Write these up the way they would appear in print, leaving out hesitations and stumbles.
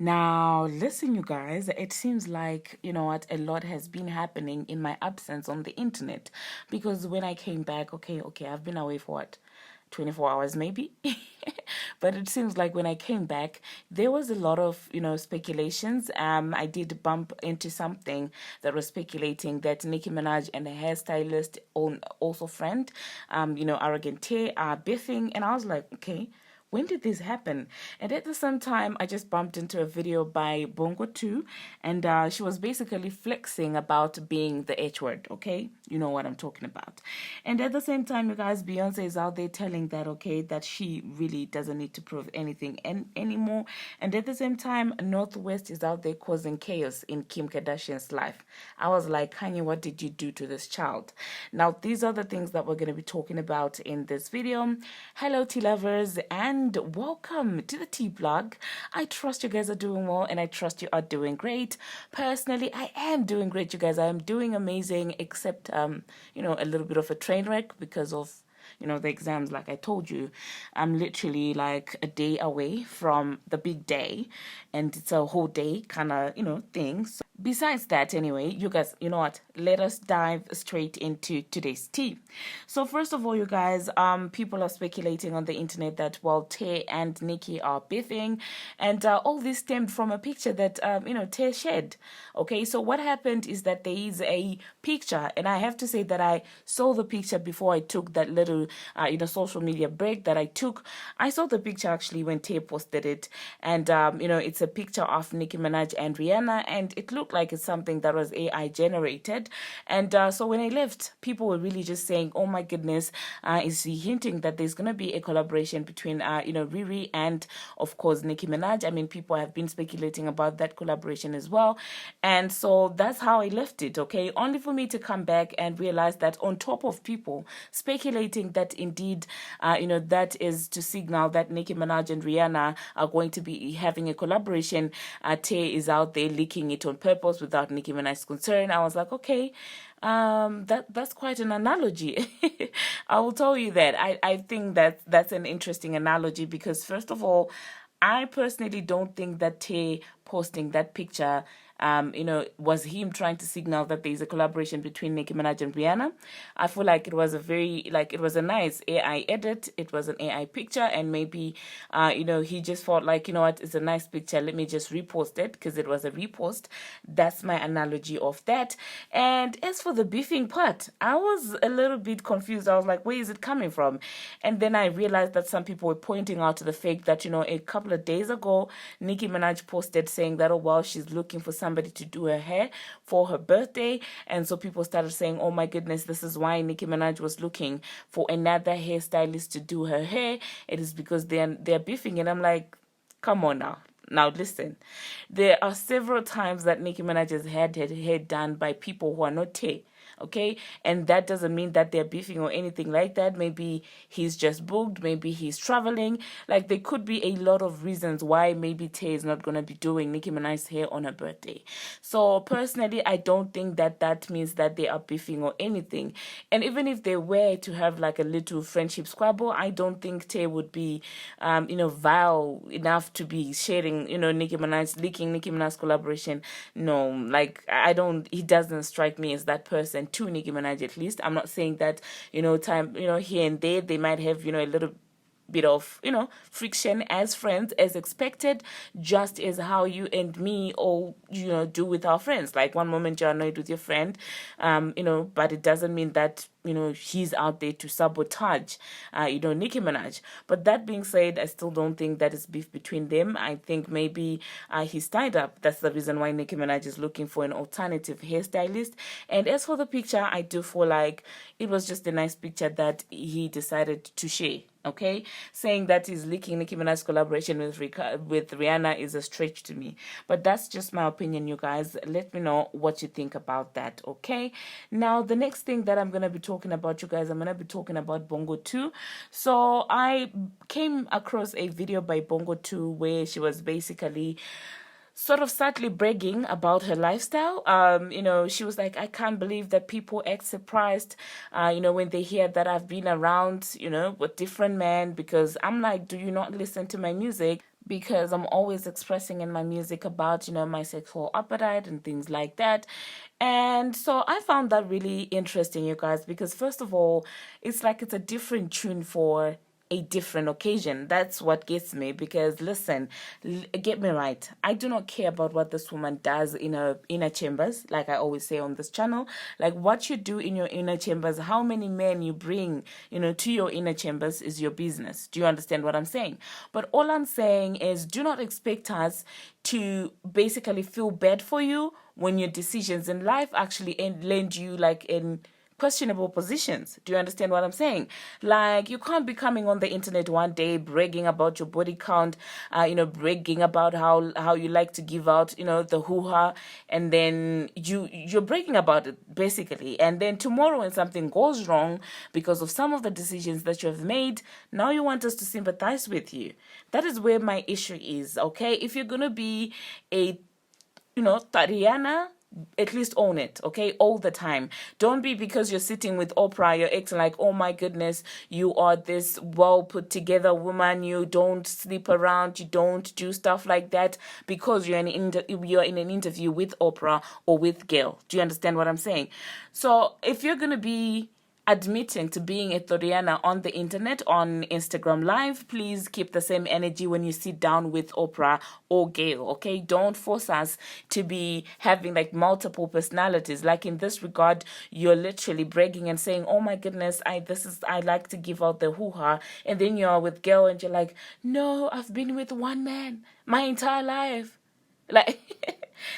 Now, listen, you guys, it seems like, you know what, a lot has been happening in my absence on the internet because when I came back, okay, I've been away for what, 24 hours maybe? But it seems like when I came back, there was a lot of, speculations. I did bump into something that was speculating that Nicki Minaj and a hairstylist, also friend, Arrogant Tae, are biffing. And I was like, okay, when did this happen? And at the same time, I just bumped into a video by Bongo To, and she was basically flexing about being the H word, okay? You know what I'm talking about. And at the same time, you guys, Beyonce is out there telling that, okay, that she really doesn't need to prove anything anymore. And at the same time, Northwest is out there causing chaos in Kim Kardashian's life. I was like, Kanye, what did you do to this child? Now, these are the things that we're going to be talking about in this video. Hello, tea lovers, and welcome to the tea blog. I trust you guys are doing well, and I trust you are doing great. Personally, I am doing great, you guys. I am doing amazing, except, a little bit of a train wreck because of the exams. Like I told you, I'm literally like a day away from the big day, and it's a whole day kind of thing. So besides that, anyway, you guys, you know what, let us dive straight into today's tea. So first of all, you guys, people are speculating on the internet that, well, Tae and Nicki are biffing, and all this stemmed from a picture that Tae shared. Okay, so what happened is that there is a picture, and I have to say that I saw the picture before I took that little social media break that I took. I saw the picture actually when Tae posted it, and it's a picture of Nicki Minaj and Rihanna, and it looked like it's something that was AI generated. And so when I left, people were really just saying, oh my goodness, is he hinting that there's going to be a collaboration between Riri and of course Nicki Minaj? I mean, people have been speculating about that collaboration as well, and so that's how I left it. Okay, only for me to come back and realize that on top of people speculating that indeed that is to signal that Nicki Minaj and Rihanna are going to be having a collaboration, Tae is out there leaking it on purpose without Nicki Minaj's concern. I was like, okay, that's quite an analogy. I will tell you that. I think that that's an interesting analogy because first of all, I personally don't think that Tae posting that picture was him trying to signal that there's a collaboration between Nicki Minaj and Rihanna. I feel like it was it was a nice AI edit. It was an AI picture, and maybe, he just thought like, you know what, it's a nice picture. Let me just repost it because it was a repost. That's my analogy of that. And as for the beefing part, I was a little bit confused. I was like, where is it coming from? And then I realized that some people were pointing out to the fact that, a couple of days ago, Nicki Minaj posted saying that, oh, well, she's looking for somebody to do her hair for her birthday. And so people started saying, oh my goodness, this is why Nicki Minaj was looking for another hairstylist to do her hair. It is because they're beefing. And I'm like, come on now. Now listen, there are several times that Nicki Minaj has had her hair done by people who are not Tae. Okay, and that doesn't mean that they're beefing or anything like that. Maybe he's just booked, maybe he's traveling. Like, there could be a lot of reasons why maybe Tae is not going to be doing Nicki Minaj's hair on her birthday. So personally, I don't think that means that they are beefing or anything. And even if they were to have like a little friendship squabble, I don't think Tae would be vile enough to be sharing Nicki Minaj, leaking Nicki Minaj's collaboration. No, like, he doesn't strike me as that person to Nicki Minaj, at least. I'm not saying that, time, here and there, they might have, a little bit of, friction as friends, as expected, just as how you and me all, do with our friends. Like, one moment you're annoyed with your friend, but it doesn't mean that, he's out there to sabotage, Nicki Minaj. But that being said, I still don't think that is beef between them. I think maybe he's tied up. That's the reason why Nicki Minaj is looking for an alternative hairstylist. And as for the picture, I do feel like it was just a nice picture that he decided to share. Okay, saying that he's leaking Nicki Minaj's collaboration with Rihanna is a stretch to me. But that's just my opinion, you guys. Let me know what you think about that, okay? Now, the next thing that I'm going to be talking about, you guys, I'm going to be talking about Bongo To. So I came across a video by Bongo To where she was basically sort of sadly bragging about her lifestyle. She was like, I can't believe that people act surprised, when they hear that I've been around, with different men, because I'm like, do you not listen to my music? because I'm always expressing in my music about, my sexual appetite and things like that. And so I found that really interesting, you guys, because first of all, it's like it's a different tune for a different occasion. That's what gets me, because listen, get me right, I do not care about what this woman does in her inner chambers, like I always say on this channel. Like, what you do in your inner chambers, how many men you bring, to your inner chambers, is your business. Do you understand what I'm saying? But all I'm saying is, do not expect us to basically feel bad for you when your decisions in life actually land you like in questionable positions. Do you understand what I'm saying? Like, you can't be coming on the internet one day bragging about your body count, bragging about how you like to give out, the hoo-ha, and then you're bragging about it basically. And then tomorrow when something goes wrong because of some of the decisions that you have made, now you want us to sympathize with you. That is where my issue is, okay? If you're going to be a Tariana, at least own it, okay? All the time. Don't be, because you're sitting with Oprah, you're acting like, oh my goodness, you are this well put together woman, you don't sleep around, you don't do stuff like that because you're in an interview with Oprah or with Gail. Do you understand what I'm saying? So if you're going to be admitting to being a Toriana on the internet, on Instagram Live, please keep the same energy when you sit down with Oprah or Gail, okay? Don't force us to be having like multiple personalities. Like in this regard, you're literally bragging and saying, oh my goodness, I like to give out the hoo-ha. And then you're with Gail and you're like, no, I've been with one man my entire life. Like,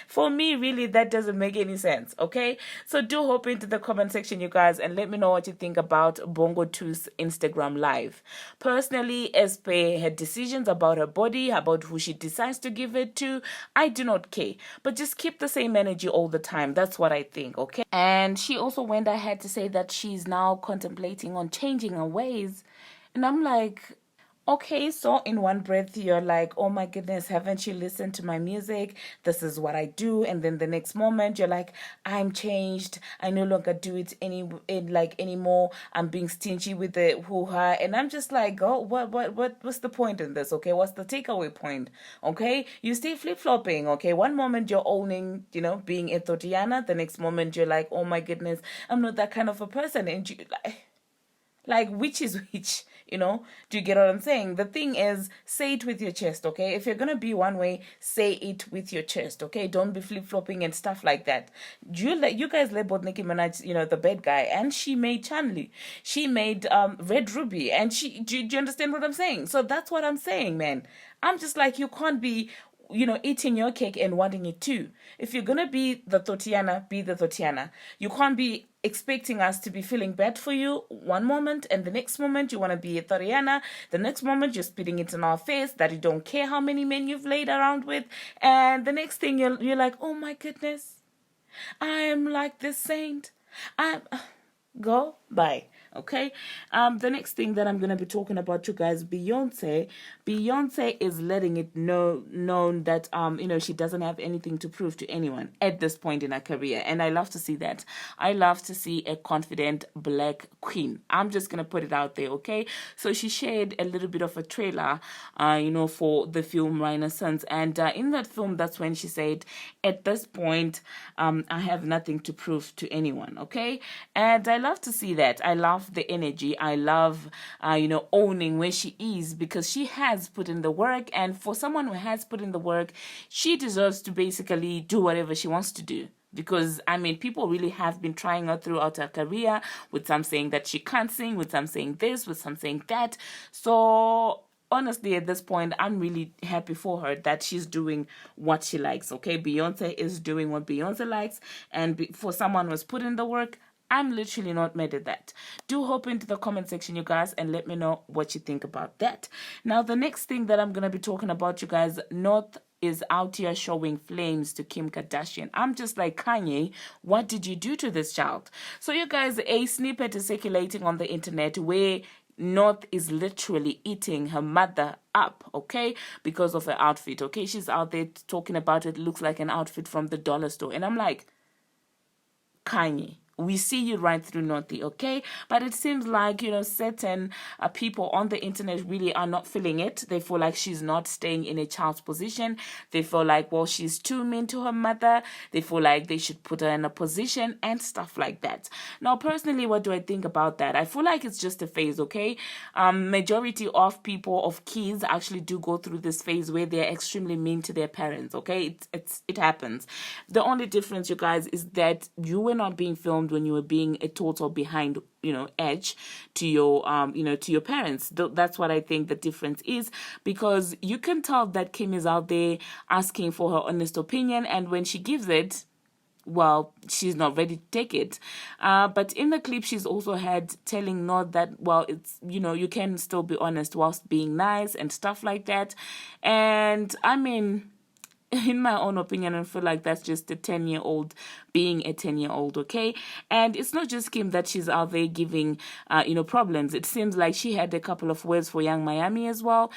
for me, really, that doesn't make any sense, okay? So do hop into the comment section, you guys, and let me know what you think about Bongo To's Instagram Live. Personally, as per her decisions about her body, about who she decides to give it to, I do not care. But just keep the same energy all the time. That's what I think, okay? And she also went ahead to say that she's now contemplating on changing her ways. And I'm like, okay, so in one breath you're like, oh my goodness, haven't you listened to my music? This is what I do. And then the next moment you're like, I'm changed. I no longer do it anymore. I'm being stingy with the hoo-ha. And I'm just like, oh, what's the point in this? Okay, what's the takeaway point? Okay, you stay flip-flopping. Okay, one moment you're owning, being a Thotiana. The next moment you're like, oh my goodness, I'm not that kind of a person. And you like, which is which, Do you get what I'm saying? The thing is, say it with your chest, okay? If you're going to be one way, say it with your chest, okay? Don't be flip-flopping and stuff like that. You guys labeled Nicki Minaj, the bad guy, and she made Chanli. She made Red Ruby, and do you understand what I'm saying? So that's what I'm saying, man. I'm just like, you can't be eating your cake and wanting it too. If you're gonna be the Thotiana, be the Thotiana. You can't be expecting us to be feeling bad for you one moment, and the next moment you want to be a Toriana. The next moment you're spitting it in our face that you don't care how many men you've laid around with, and the next thing you're like, oh my goodness, I am like this saint. Go bye. Okay. The next thing that I'm gonna be talking about, you guys, Beyonce. Beyonce is letting it known that she doesn't have anything to prove to anyone at this point in her career, and I love to see that. I love to see a confident black queen. I'm just gonna put it out there, okay? So she shared a little bit of a trailer, for the film Renaissance, and in that film, that's when she said, at this point, I have nothing to prove to anyone, okay? And I love to see that. I love the energy. I love, owning where she is, because she has put in the work. And for someone who has put in the work, she deserves to basically do whatever she wants to do. Because, people really have been trying her throughout her career, with some saying that she can't sing, with some saying this, with some saying that. So honestly, at this point, I'm really happy for her that she's doing what she likes, okay? Beyonce is doing what Beyonce likes. And for someone who's put in the work, I'm literally not mad at that. Do hop into the comment section, you guys, and let me know what you think about that. Now, the next thing that I'm going to be talking about, you guys, North is out here showing flames to Kim Kardashian. I'm just like, Kanye, what did you do to this child? So, you guys, a snippet is circulating on the internet where North is literally eating her mother up, okay, because of her outfit, okay? She's out there talking about it looks like an outfit from the dollar store. And I'm like, Kanye, we see you right through Naughty, okay? But it seems like, certain people on the internet really are not feeling it. They feel like she's not staying in a child's position. They feel like, well, she's too mean to her mother. They feel like they should put her in a position and stuff like that. Now, personally, what do I think about that? I feel like it's just a phase, okay? Majority of people, of kids, actually do go through this phase where they're extremely mean to their parents, okay? It happens. The only difference, you guys, is that you were not being filmed when you were being a total behind edge to your to your parents. That's what I think the difference is, because you can tell that Kim is out there asking for her honest opinion, and when she gives it, well, she's not ready to take it. But in the clip, she's also had telling Nod that, well, it's, you can still be honest whilst being nice and stuff like that. And I mean, in my own opinion, I feel like that's just a 10-year-old being a 10-year-old, okay? And it's not just Kim that she's out there giving, problems. It seems like she had a couple of words for Young Miami as well.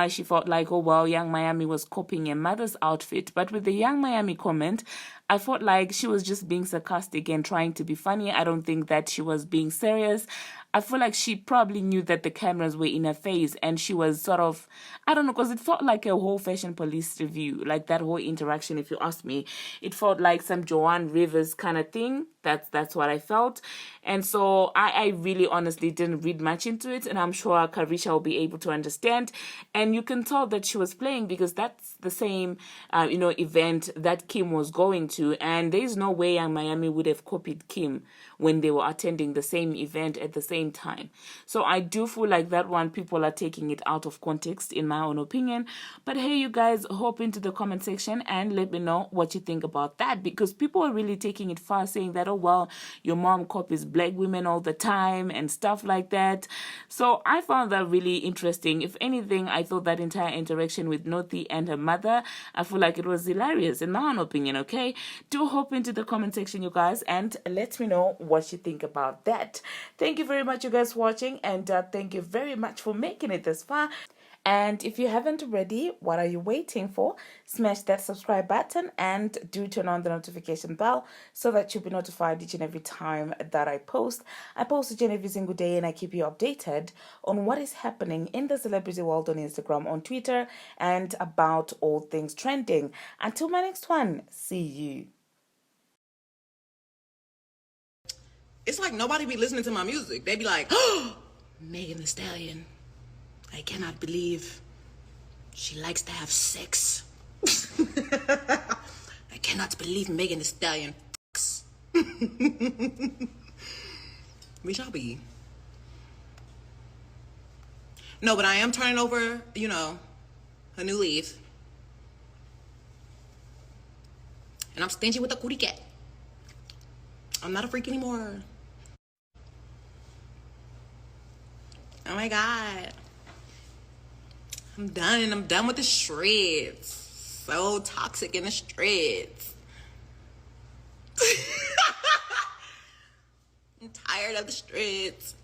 She felt like, oh, well, Young Miami was copying a mother's outfit. But with the Young Miami comment, I felt like she was just being sarcastic and trying to be funny. I don't think that she was being serious. I feel like she probably knew that the cameras were in her face, and she was sort of, I don't know, because it felt like a whole Fashion Police review, like that whole interaction, if you ask me. It felt like some Joanne Rivers kind of thing. That's what I felt. And so I really honestly didn't read much into it, and I'm sure Karisha will be able to understand. And you can tell that she was playing because that's the same, event that Kim was going to. And there's no way Young Miami would have copied Kim when they were attending the same event at the same time. So I do feel like that one, people are taking it out of context, in my own opinion. But hey, you guys, hop into the comment section and let me know what you think about that, because people are really taking it far, saying that, oh, well, your mom copies black women all the time and stuff like that. So I found that really interesting. If anything, I thought that entire interaction with Noti and her mother, I feel like it was hilarious, in my own opinion, okay? Do hop into the comment section, you guys, and let me know what you think about that. Thank you very much, you guys, for watching, and thank you very much for making it this far. And if you haven't already, what are you waiting for? Smash that subscribe button and do turn on the notification bell so that you'll be notified each and every time that I post. I post each and every single day, and I keep you updated on what is happening in the celebrity world on Instagram, on Twitter, and about all things trending. Until my next one, see you. It's like nobody be listening to my music. They be like, oh, Megan Thee Stallion. I cannot believe she likes to have sex. I cannot believe Megan Thee Stallion fucks. We shall be. No, but I am turning over, a new leaf. And I'm stingy with a cootie cat. I'm not a freak anymore. Oh my God. I'm done with the streets. So toxic in the streets. I'm tired of the streets.